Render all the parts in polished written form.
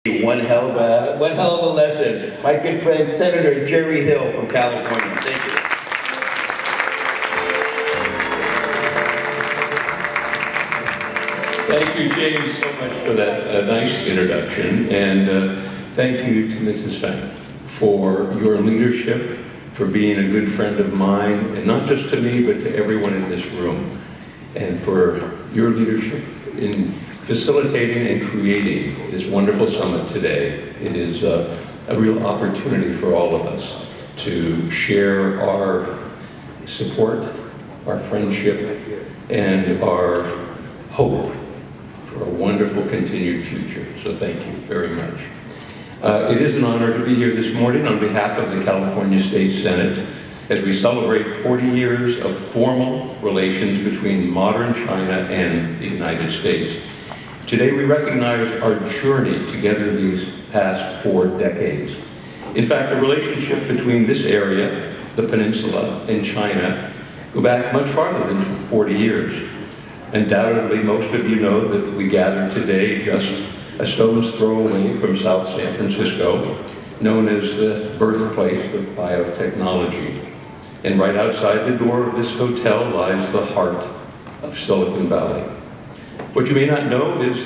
One hell of a lesson. My good friend, Senator Jerry Hill from California. Thank you. Thank you, James, so much for that nice introduction. And thank you to Mrs. Fang for your leadership, for being a good friend of mine, and not just to me, but to everyone in this room, and for your leadership in facilitating and creating this wonderful summit today. It is a real opportunity for all of us to share our support, our friendship, and our hope for a wonderful continued future. So thank you very much. It is an honor to be here this morning on behalf of the California State Senate as we celebrate 40 years of formal relations between modern China and the United States. Today we recognize our journey together these past 4 decades. In fact, the relationship between this area, the peninsula, and China go back much farther than 40 years. Undoubtedly, most of you know that we gather today just a stone's throw away from South San Francisco, known as the birthplace of biotechnology. And right outside the door of this hotel lies the heart of Silicon Valley. What you may not know is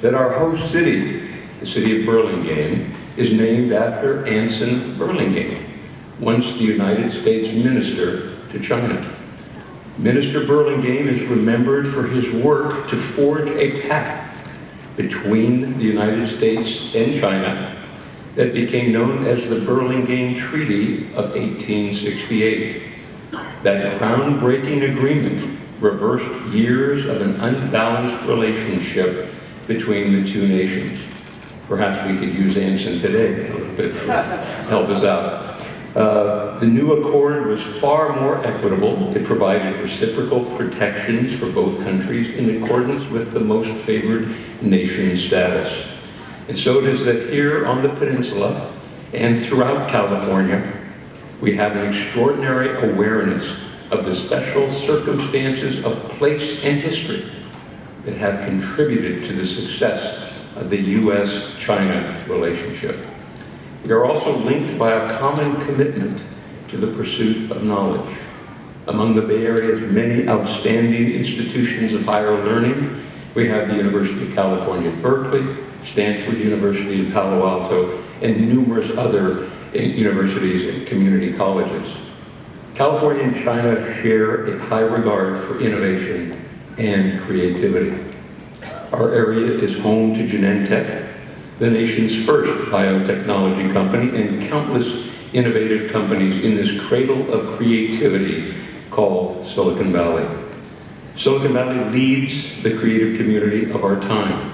that our host city, the city of Burlingame, is named after Anson Burlingame, once the United States minister to China. Minister Burlingame is remembered for his work to forge a pact between the United States and China that became known as the Burlingame Treaty of 1868. That groundbreaking agreement reversed years of an unbalanced relationship between the two nations. Perhaps we could use Anson today a little bit to help us out. The new accord was far more equitable. It provided reciprocal protections for both countries in accordance with the most favored nation status. And so it is that here on the peninsula and throughout California, we have an extraordinary awareness of the special circumstances of place and history that have contributed to the success of the U.S.-China relationship. We are also linked by a common commitment to the pursuit of knowledge. Among the Bay Area's many outstanding institutions of higher learning, we have the University of California, Berkeley, Stanford University in Palo Alto, and numerous other universities and community colleges. California and China share a high regard for innovation and creativity. Our area is home to Genentech, the nation's first biotechnology company, and countless innovative companies in this cradle of creativity called Silicon Valley. Silicon Valley leads the creative community of our time.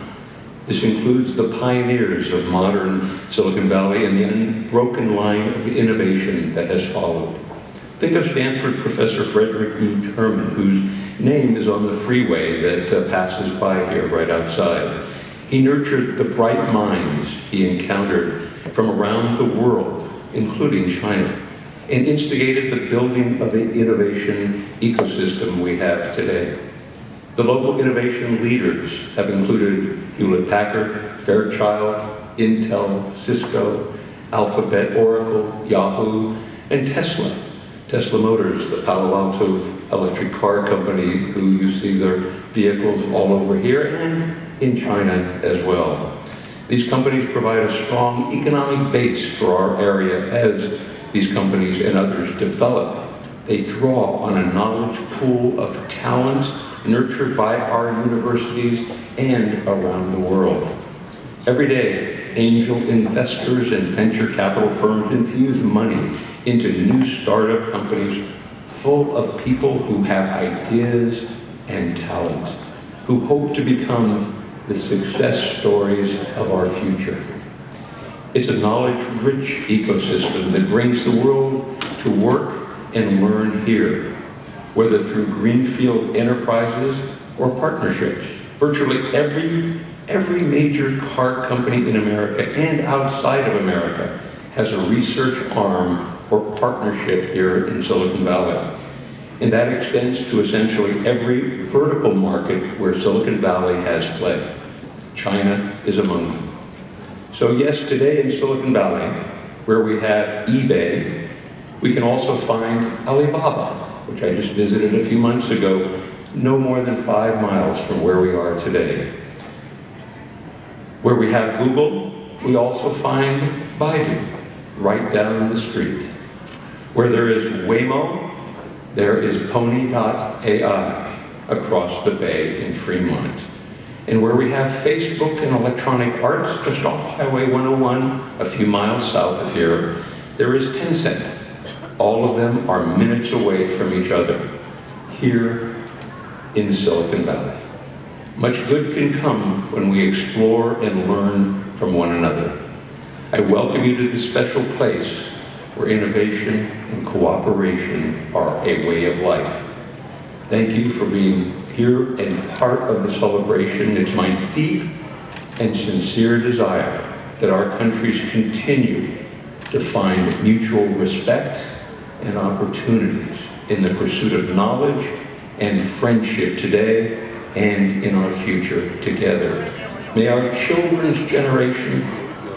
This includes the pioneers of modern Silicon Valley and the unbroken line of innovation that has followed. Think of Stanford Professor Frederick E. Terman, whose name is on the freeway that passes by here right outside. He nurtured the bright minds he encountered from around the world, including China, and instigated the building of the innovation ecosystem we have today. The local innovation leaders have included Hewlett-Packard, Fairchild, Intel, Cisco, Alphabet, Oracle, Yahoo, and Tesla. Tesla Motors, the Palo Alto electric car company, who you see their vehicles all over here and in China as well. These companies provide a strong economic base for our area as these companies and others develop. They draw on a knowledge pool of talent nurtured by our universities and around the world. Every day, angel investors and venture capital firms infuse money into new startup companies full of people who have ideas and talent, who hope to become the success stories of our future. It's a knowledge-rich ecosystem that brings the world to work and learn here, whether through greenfield enterprises or partnerships. Virtually every major car company in America and outside of America has a research arm or partnership here in Silicon Valley. And that extends to essentially every vertical market where Silicon Valley has play. China is among them. So yes, today in Silicon Valley, where we have eBay, we can also find Alibaba, which I just visited a few months ago, no more than 5 miles from where we are today. Where we have Google, we also find Baidu, right down the street. Where there is Waymo, there is Pony.ai across the bay in Fremont. And where we have Facebook and Electronic Arts, just off Highway 101, a few miles south of here, there is Tencent. All of them are minutes away from each other, here in Silicon Valley. Much good can come when we explore and learn from one another. I welcome you to this special place where innovation and cooperation are a way of life. Thank you for being here and part of the celebration. It's my deep and sincere desire that our countries continue to find mutual respect and opportunities in the pursuit of knowledge and friendship today and in our future together. May our children's generation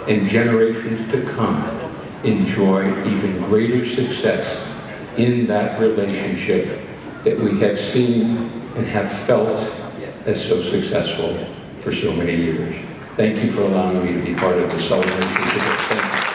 and generations to come enjoy even greater success in that relationship that we have seen and have felt as so successful for so many years. Thank you for allowing me to be part of the celebration today. Thank you.